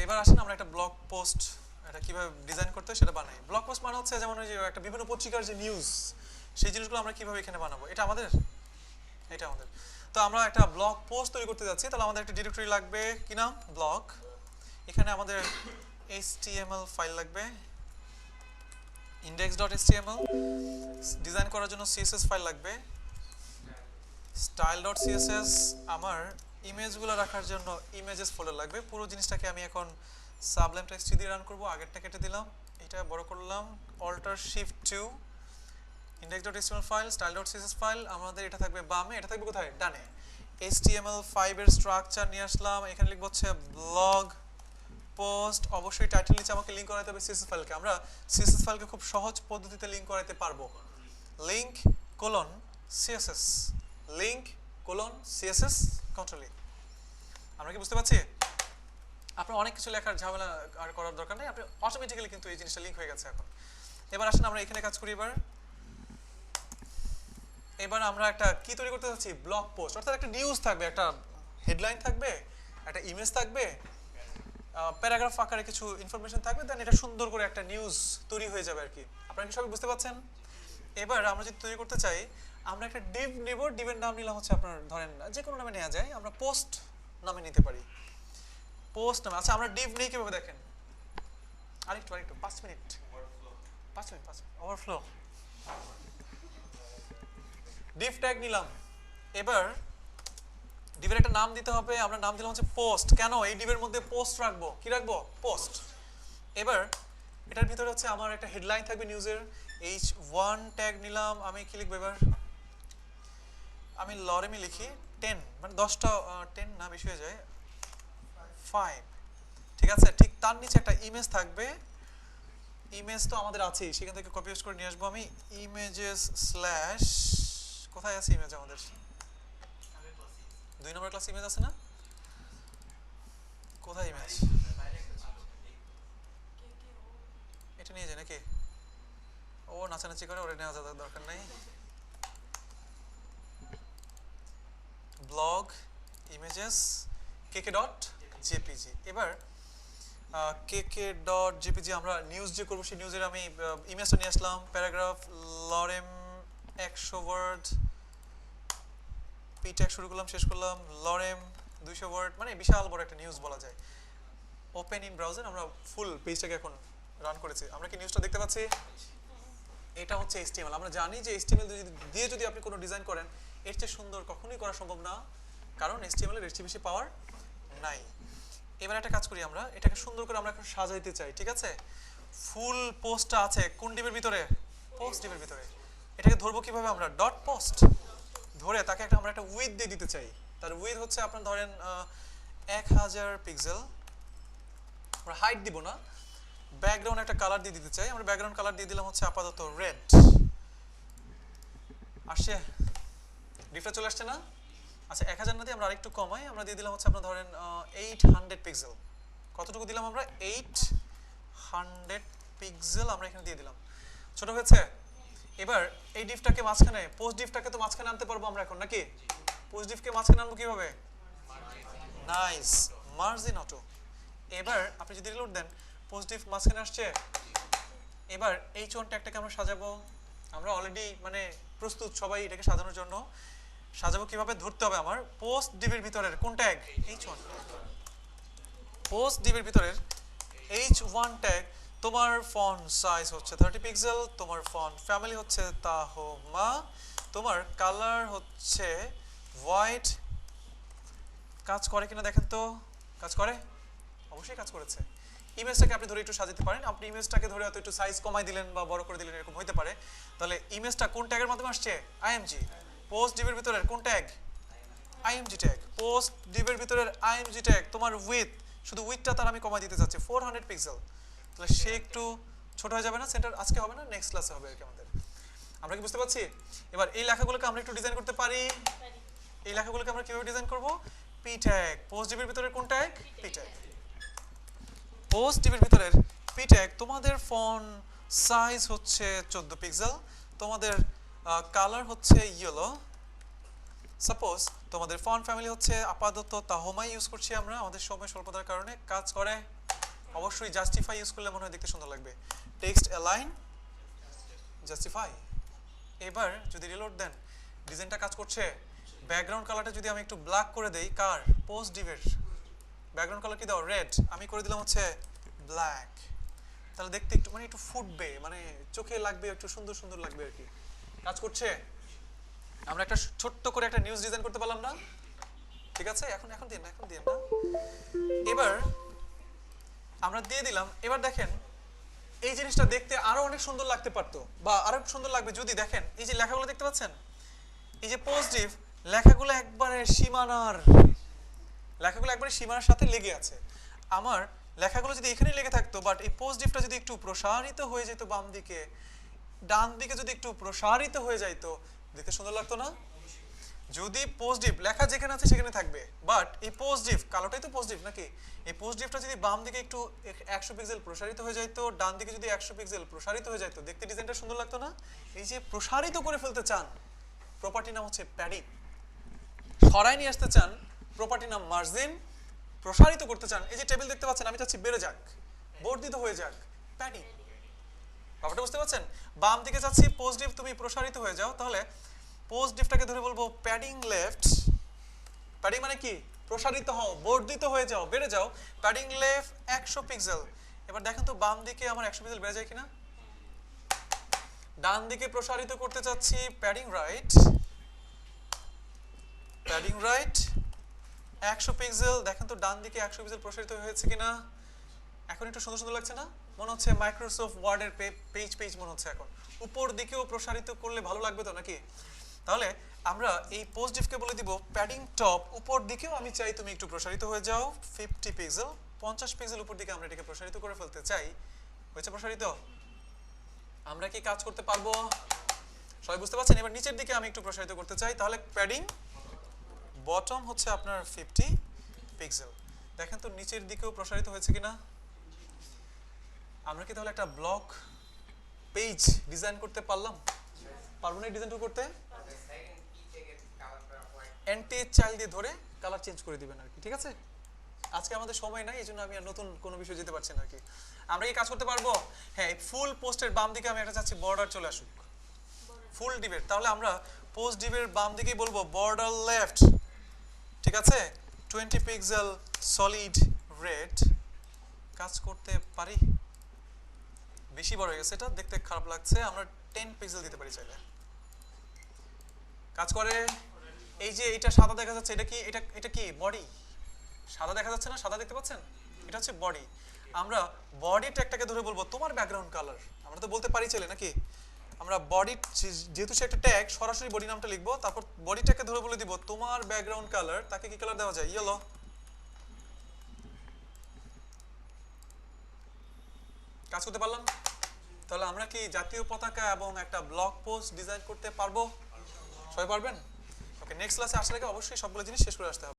এবার আসেন আমরা একটা ব্লগ পোস্ট এটা কিভাবে ডিজাইন করতে হয় সেটা বানাই। ব্লগ পোস্ট মানে হচ্ছে যেমন ওই যে একটা বিভিন্ন পত্রিকার যে নিউজ সেই জিনিসগুলো আমরা কিভাবে এখানে বানাবো, এটা আমাদের। তো আমরা একটা ব্লগ পোস্ট তৈরি করতে যাচ্ছি, তাহলে আমাদের একটা ডিরেক্টরি লাগবে, কি নাম, ব্লগ। এখানে আমাদের HTML ফাইল লাগবে, index.html। ডিজাইন করার জন্য CSS ফাইল লাগবে, style.css। আমার ইমেজগুলো রাখার জন্য ইমেজেস ফোল্ডার লাগবে। পুরো জিনিসটাকে আমি এখন সাবলাইম টেক্সট দিয়ে রান করব। আগেরটা কেটে দিলাম, এটা বড় করলাম, Alt Shift 2, index.html file, style.css file. আমাদের এটা থাকবে বামে, এটা থাকবে কোথায়, ডানে। HTML5 এর স্ট্রাকচার নিয়ে আসলাম, এখানে লিখব হচ্ছে ব্লগ পোস্ট। অবশ্যই টাইটেল নিচে আমাকে লিংক করাতে হবে CSS ফাইলকে। আমরা CSS ফাইলকে খুব সহজ পদ্ধতিতে লিংক করাতে পারবো। Link colon CSS, link colon CSS control. আমরা কি বুঝতে পারছি? আপনার অনেক কিছু লেখার ঝামেলা আর করার দরকার নেই, আপনি অটোমেটিক্যালি কিন্তু এই জিনিসটা লিংক হয়ে গেছে এখন। এবার আসেন আমরা এখানে কাজ করি। এবার আমরা একটা কি তৈরি করতে যাচ্ছি, ব্লগ পোস্ট, অর্থাৎ একটা নিউজ থাকবে, একটা হেডলাইন থাকবে, একটা ইমেজ থাকবে, প্যারাগ্রাফ আকারে কিছু ইনফরমেশন থাকবে, দেন এটা সুন্দর করে একটা নিউজ তৈরি হয়ে যাবে আর কি। আপনারা কি সবাই বুঝতে পারছেন? এবার আমরা যদি তৈরি করতে চাই, আমরা একটা ডিভ নেব। ডিভের নাম নিলাম হচ্ছে আপনার ধরেন যে কোনো নামে নেওয়া যায়, আমরা পোস্ট নামে নিতে পারি, পোস্ট নামে। আচ্ছা আমরা ডিভ নেই কিভাবে দেখেন, আরেকটু 5 মিনিট ওভারফ্লো। ডিভ ট্যাগ নিলাম। এবার ডিভের একটা নাম দিতে হবে, আমরা নাম দিলাম হচ্ছে পোস্ট। কেন এই ডিভের মধ্যে পোস্ট রাখবো, কি রাখবো, পোস্ট। এবার এটার ভিতরে হচ্ছে আমার একটা হেডলাইন থাকবে নিউজের, H1 ট্যাগ নিলাম। আমি কি লিখবো এবার, আমি লরেমি লিখি 10, মানে 10টা, 10 না বেশি হয়ে যায়, 5, ঠিক আছে। ঠিক তার নিচে একটা ইমেজ থাকবে, ইমেজ তো আমাদের আছেই, সেখান থেকে কপি পেস্ট করে নিয়ে আসবো আমি। ইমেজেস স্ল্যাশ, কোথায় আছে ইমেজ আমাদের, 2 নম্বর ক্লাস ইমেজ আছে না, কোথায় ইমেজ, এটা নিয়ে যায় নাকি, ও নাচানাচি করে, ওটা নেওয়া যাওয়ার দরকার নেই। Blog images kk.jpg। এবার kk.jpg আমরা নিউজ যে করবো সেই নিউজের আমি ইমেজটা নিয়ে আসলাম, paragraph, lorem 100 word, p tag শুরু করলাম শেষ করলাম, লরেম 200 ওয়ার্ড, মানে বিশাল বড় একটা নিউজ বলা যায়। ওপেন ইন ব্রাউজার, আমরা ফুল পেজটাকে এখন রান করেছি। আমরা কি নিউজটা দেখতে পাচ্ছি? এটা হচ্ছে HTML। আমরা জানি যে HTML দিয়ে যদি আপনি কোনো ডিজাইন করেন, এর চেয়ে সুন্দর কখনোই করা সম্ভব না, কারণ HTML এর চেয়ে বেশি পাওয়ার নাই। এবার একটা কাজ করি, আমরা এটাকে সুন্দর করে আমরা এখন সাজাইতে চাই, ঠিক আছে। ফুল পোস্টটা আছে কোন ডিভের ভিতরে, পোস্ট ডিভের ভিতরে। এটাকে ধরবো কিভাবে, আমরা ডট পোস্ট ধরে তাকে আমরা একটা উইডথ দিয়ে দিতে চাই। তার উইডথ হচ্ছে আপনার ধরেন 1000 পিক্সেল। আমরা হাইট দিব না, ব্যাকগ্রাউন্ড একটা কালার দিয়ে দিতে চাই। আমরা ব্যাকগ্রাউন্ড কালার দিয়ে দিলাম হচ্ছে আপাতত রেড। আসছে, ডিফটা চলে আসছে না? আচ্ছা 1000 না দিয়ে আমরা আরেকটু কমাই, আমরা দিয়ে দিলাম হচ্ছে আপনার ধরেন 800 পিক্সেল। কতটুকু দিলাম আমরা, 800 পিক্সেল আমরা এখানে দিয়ে দিলাম। ছোট হয়েছে? এবার এই ডিফটাকে মাঝখানে, পোস্ট ডিফটাকে তো মাঝখানে আনতে পারবো আমরা এখন নাকি? পোস্ট ডিফকে মাঝখানে আনবো কিভাবে? Nice, margin auto. এবার আপনি যদি রিলোড দেন, পোস্ট ডিফ মাঝখানে আসছে। এবার H1 ট্যাগটাকে আমরা সাজাবো। আমরা অলরেডি মানে প্রস্তুত সবাই এটাকে সাজানোর জন্য। সাজাবো কিভাবে, ধরতে হবে আমার পোস্ট ডিভের ভিতরের কোন ট্যাগ, H1। পোস্ট ডিভের ভিতরের H1 ট্যাগ, তোমার ফন্ট সাইজ হচ্ছে 30 পিক্সেল, তোমার ফন্ট ফ্যামিলি হচ্ছে তাহমা, তোমার কালার হচ্ছে হোয়াইট। কাজ করে কিনা দেখেন তো, কাজ করে, অবশ্যই কাজ করেছে। ইমেজটাকে আপনি ধরে একটু সাজাতে পারেন, আপনি ইমেজটাকে ধরে হয়তো একটু সাইজ কমাই দিলেন বা বড় করে দিলেন, এরকম হতে পারে। তাহলে ইমেজটা কোন ট্যাগের মাধ্যমে আসছে, img। পোস্ট ডিভের ভিতরের কোন ট্যাগ, img ট্যাগ। পোস্ট ডিভের ভিতরের img ট্যাগ, তোমার উইথ, শুধু উইথটা তার আমি কমাই দিতে চাচ্ছি 400 পিক্সেল। তাহলে সে একটু ছোট হয়ে যাবে না, সেন্টার আজকে হবে না, নেক্সট ক্লাসে হবে আর কি আমাদের। আমরা কি বুঝতে পারছি? এবার এই লেখাগুলোকে আমরা একটু ডিজাইন করতে পারি। এই লেখাগুলোকে আমরা কিভাবে ডিজাইন করব, পি ট্যাগ। পোস্ট ডিভের ভিতরের কোন ট্যাগ, পি ট্যাগ। পোস্ট ডিভের ভিতরের পি ট্যাগ, তোমাদের ফন্ট সাইজ হচ্ছে 14 পিক্সেল, তোমাদের কালার হচ্ছে ইয়েলো, সাপোজ তোমাদের ফন্ট ফ্যামিলি হচ্ছে আপাতত তাহমাই ইউজ করছি আমরা আমাদের সময় স্বল্পতার কারণে। কাজ করে, অবশ্যই জাস্টিফাই ইউজ করলে মনে হয় দেখতে সুন্দর লাগবে। Text align justify. এবার যদি রিলোড দেন ডিজাইনটা কাজ করছে। ব্যাকগ্রাউন্ড কালারটা যদি আমি একটু ব্ল্যাক করে দেই, কার পোস্ট ডিভের ব্যাকগ্রাউন্ড কালার কি দাও রেড, আমি করে দিলাম হচ্ছে ব্ল্যাক, তাহলে দেখতে একটু মানে একটু ফুটবে, মানে চোখে লাগবে, একটু সুন্দর সুন্দর লাগবে আর কি। কাজ করছে। আমরা একটা ছোট্ট করে একটা নিউজ ডিজাইন করতে পারলাম না? ঠিক আছে, এখন দিন না। এবার আমরা দিয়ে দিলাম। এবার দেখেন এই জিনিসটা দেখতে আরো অনেক সুন্দর লাগতে পারতো, বা আরো সুন্দর লাগবে যদি দেখেন এই যে লেখাগুলো দেখতে পাচ্ছেন, এই যে পজিটিভ লেখাগুলো একবারে সীমানার সাথে লেগে আছে। আমার লেখাগুলো যদি এখানে লেগে থাকতো, বাট এই পজিটিভটা যদি একটু প্রসারিত হয়ে যেত বাম দিকে, ডান দিকে যদি একটু প্রসারিত হয়ে যাইতো, দেখতে সুন্দর লাগতো না? যদি পজিটিভ লেখা যেখানে আছে সেখানে থাকবে, বাট এই পজিটিভ কালোটাই তো পজিটিভ নাকি, এই পজিটিভটা যদি বাম দিকে একটু 100 পিক্সেল প্রসারিত হয়ে যাইতো, ডান দিকে যদি 100 পিক্সেল প্রসারিত হয়ে যাইতো, দেখতে ডিজাইনটা সুন্দর লাগতো না? এই যে প্রসারিত করে ফেলতে চান, প্রপার্টি নাম হচ্ছে প্যাডিং। সরাই নিয়ে আসতে চান, প্রপার্টি নাম মার্জিন। প্রসারিত করতে চান, এই যে টেবিল দেখতে পাচ্ছেন, আমি চাচ্ছি বেড়ে যাক, বর্ধিত হয়ে যাক, প্যাডিং। ব্যাপারটা বুঝতে পারছেন? বাম দিকে চাচ্ছি পজিটিভ তুমি প্রসারিত হয়ে যাও, তাহলে পজিটিভটাকে ধরে বলবো প্যাডিং লেফট। প্যাডিং মানে কি? প্রসারিত হও, বর্ধিত হয়ে যাও, বেড়ে যাও। Padding left 100 pixel. এবার দেখেন তো বাম দিকে আমার 100 পিক্সেল বেড়ে যায় কিনা। ডান দিকে প্রসারিত করতে চাচ্ছি প্যাডিং রাইট 100 পিক্সেল। দেখেন তো ডান দিকে 100 পিক্সেল প্রসারিত হয়েছে কিনা। এখন একটু সুন্দর সুন্দর লাগছে না? মনে হচ্ছে মাইক্রোসফট ওয়ার্ডের পেজ মনে হচ্ছে। এখন উপর দিকেও প্রসারিত করলে ভালো লাগবে তো নাকি? তাহলে আমরা এই পজিটিভকে বলে দিব প্যাডিং টপ, উপর দিকেও আমি চাই তুমি একটু প্রসারিত হয়ে যাও 50 পিক্সেল, 50 পিক্সেল উপর দিকে আমরা এটাকে প্রসারিত করে ফেলতে চাই। হয়েছে প্রসারিত? আমরা কি কাজ করতে পারবো? সবাই বুঝতে পারছেন? এবার নিচের দিকে আমি একটু প্রসারিত করতে চাই, তাহলে প্যাডিং বটম হচ্ছে আপনার 50 পিক্সেল। দেখেন তো নিচের দিকেও প্রসারিত হয়েছে কিনা। আমরা কি তাহলে একটা ব্লক পেজ ডিজাইন করতে পারলাম? পারবো না এই ডিজাইনটা করতে? এন্টি চাইল্ড দিয়ে ধরে কালার চেঞ্জ করে দিবেন আর কি। ঠিক আছে, আজকে আমাদের সময় নাই, এই জন্য আমি আর নতুন কোনো বিষয় যেতে পারছি না আর কি। আমরা কি কাজ করতে পারবো? হ্যাঁ, ফুল পোস্টের বাম দিকে আমি একটা চাচ্ছি বর্ডার চলে আসুক, ফুল ডিভের। তাহলে আমরা পোস্ট ডিভের বাম দিকেই বলবো বর্ডার লেফট। ঠিক আছে, 20 পিক্সেল সলিড রেড। কাজ করতে পারি? বেশি বড় হয়ে গেছে, এটা দেখতে খারাপ লাগছে, আমরা 10 পিক্সেল দিতে পারি চাইলে। কাজ করে? এই যে এটা সাদা দেখা যাচ্ছে, এটা কি? এটা কি বডি? সাদা দেখা যাচ্ছে না? সাদা দেখতে পাচ্ছেন? এটা হচ্ছে বডি। আমরা বডি ট্যাগটাকে ধরে বলবো তোমার ব্যাকগ্রাউন্ড কালার। আমরা তো বলতে পারি চাইলে নাকি? আমরা বডি, যেহেতু সে একটা ট্যাগ, সরাসরি বডি নামটা লিখবো, তারপর বডি ট্যাগকে ধরে বলে দিব তোমার ব্যাকগ্রাউন্ড কালার। তাকে কি কালার দেওয়া যায়? ইয়েলো। কাজ করতে পারলাম? তাহলে আমরা কি জাতীয় পতাকা এবং একটা ব্লগ পোস্ট ডিজাইন করতে পারবো? সবাই পারবেন? ওকে, নেক্সট ক্লাসে আসার আগে অবশ্যই সবগুলো জিনিস শেষ করে আসতে হবে।